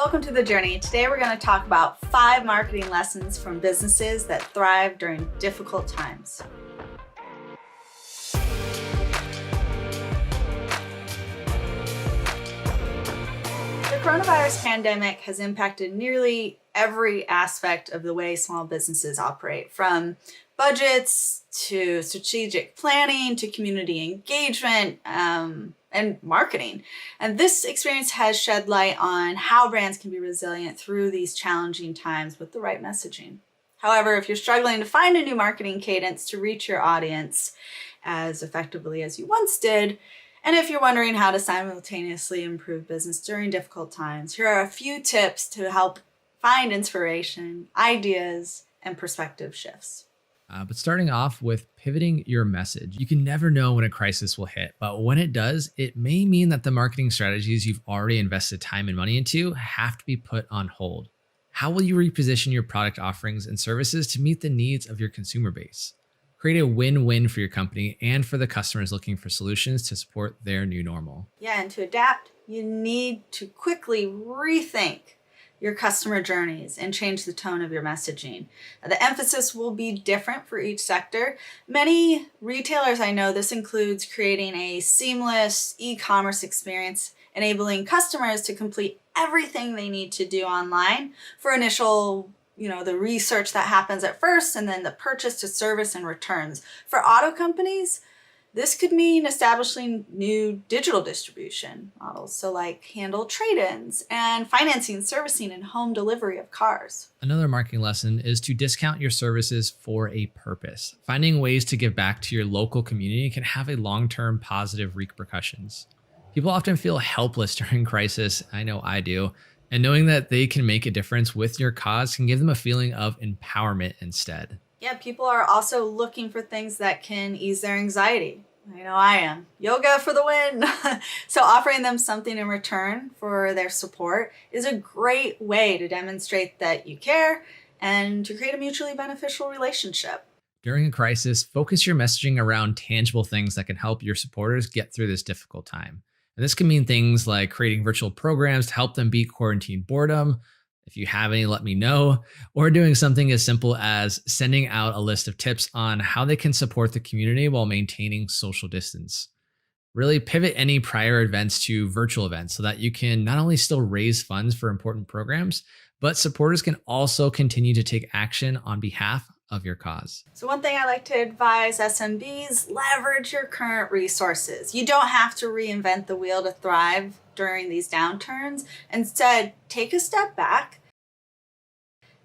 Welcome to The Journey. Today we're going to talk about 5 marketing lessons from businesses that thrive during difficult times. The coronavirus pandemic has impacted nearly every aspect of the way small businesses operate, from budgets to strategic planning to community engagement and marketing. And this experience has shed light on how brands can be resilient through these challenging times with the right messaging. However, if you're struggling to find a new marketing cadence to reach your audience as effectively as you once did, and if you're wondering how to simultaneously improve business during difficult times, here are a few tips to help find inspiration, ideas, and perspective shifts. But starting off with pivoting your message. You can never know when a crisis will hit, but when it does, it may mean that the marketing strategies you've already invested time and money into have to be put on hold. How will you reposition your product offerings and services to meet the needs of your consumer base? Create a win-win for your company and for the customers looking for solutions to support their new normal. Yeah, and to adapt, you need to quickly rethink your customer journeys and change the tone of your messaging. The emphasis will be different for each sector. Many retailers I know, this includes creating a seamless e-commerce experience, enabling customers to complete everything they need to do online for initial, the research that happens at first, and then the purchase to service and returns. For auto companies, this could mean establishing new digital distribution models, so like handle trade-ins and financing, servicing, and home delivery of cars. Another marketing lesson is to discount your services for a purpose. Finding ways to give back to your local community can have a long-term positive repercussions. People often feel helpless during crisis. I know I do. And knowing that they can make a difference with your cause can give them a feeling of empowerment instead. Yeah, people are also looking for things that can ease their anxiety. I know I am. Yoga for the win. So offering them something in return for their support is a great way to demonstrate that you care and to create a mutually beneficial relationship. During a crisis, focus your messaging around tangible things that can help your supporters get through this difficult time. And this can mean things like creating virtual programs to help them beat quarantine boredom. If you have any, let me know. Or doing something as simple as sending out a list of tips on how they can support the community while maintaining social distance. Really pivot any prior events to virtual events so that you can not only still raise funds for important programs, but supporters can also continue to take action on behalf of your cause. So one thing I like to advise SMBs, leverage your current resources. You don't have to reinvent the wheel to thrive during these downturns. Instead, take a step back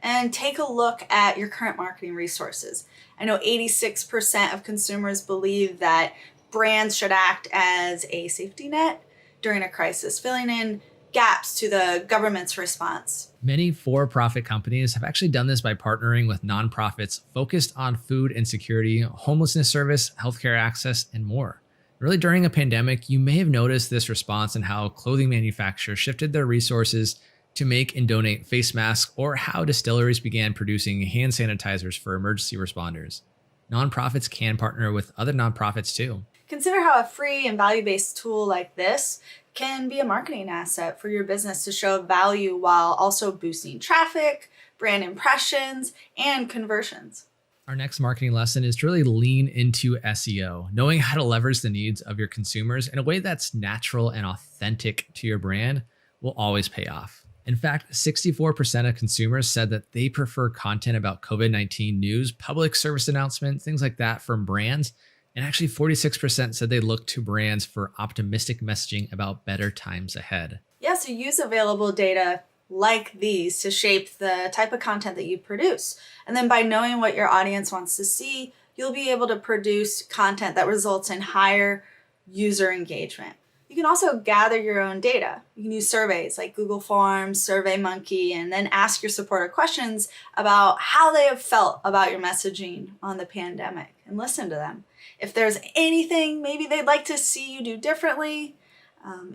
and take a look at your current marketing resources. I know 86% of consumers believe that brands should act as a safety net during a crisis, filling in gaps to the government's response. Many for-profit companies have actually done this by partnering with nonprofits focused on food insecurity, homelessness service, healthcare access, and more. Really, during a pandemic, you may have noticed this response in how clothing manufacturers shifted their resources to make and donate face masks, or how distilleries began producing hand sanitizers for emergency responders. Nonprofits can partner with other nonprofits too. Consider how a free and value-based tool like this can be a marketing asset for your business to show value while also boosting traffic, brand impressions, and conversions. Our next marketing lesson is to really lean into SEO. Knowing how to leverage the needs of your consumers in a way that's natural and authentic to your brand will always pay off. In fact, 64% of consumers said that they prefer content about COVID-19 news, public service announcements, things like that from brands. And actually 46% said they look to brands for optimistic messaging about better times ahead. Yeah, so use available data like these to shape the type of content that you produce. And then by knowing what your audience wants to see, you'll be able to produce content that results in higher user engagement. You can also gather your own data. You can use surveys like Google Forms, SurveyMonkey, and then ask your supporter questions about how they have felt about your messaging on the pandemic and listen to them. If there's anything maybe they'd like to see you do differently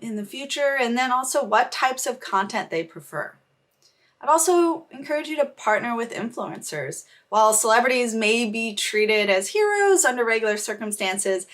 in the future, and then also what types of content they prefer. I'd also encourage you to partner with influencers. While celebrities may be treated as heroes under regular circumstances,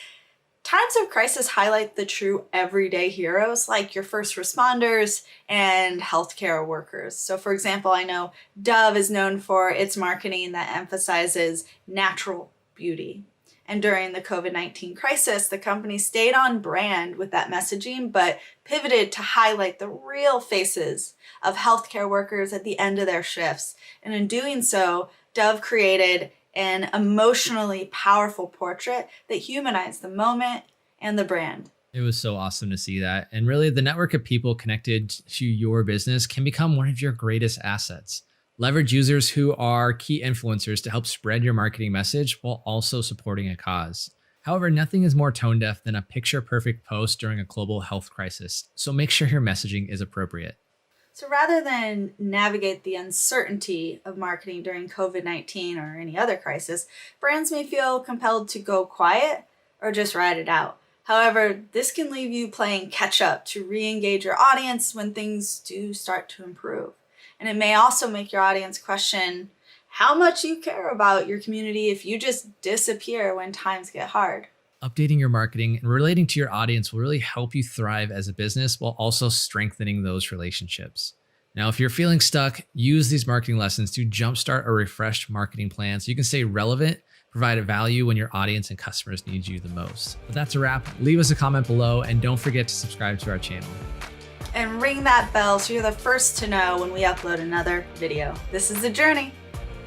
Times of crisis highlight the true everyday heroes like your first responders and healthcare workers. So for example, I know Dove is known for its marketing that emphasizes natural beauty. And during the COVID-19 crisis, the company stayed on brand with that messaging, but pivoted to highlight the real faces of healthcare workers at the end of their shifts. And in doing so, Dove created an emotionally powerful portrait that humanized the moment and the brand. It was so awesome to see that. And really, the network of people connected to your business can become one of your greatest assets. Leverage users who are key influencers to help spread your marketing message while also supporting a cause. However, nothing is more tone deaf than a picture-perfect post during a global health crisis, so make sure your messaging is appropriate. So rather than navigate the uncertainty of marketing during COVID-19 or any other crisis, brands may feel compelled to go quiet or just ride it out. However, this can leave you playing catch up to re-engage your audience when things do start to improve. And it may also make your audience question how much you care about your community if you just disappear when times get hard. Updating your marketing and relating to your audience will really help you thrive as a business while also strengthening those relationships. Now, if you're feeling stuck, use these marketing lessons to jumpstart a refreshed marketing plan so you can stay relevant, provide value when your audience and customers need you the most. But that's a wrap. Leave us a comment below and don't forget to subscribe to our channel. And ring that bell so you're the first to know when we upload another video. This is The Journey.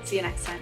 See you next time.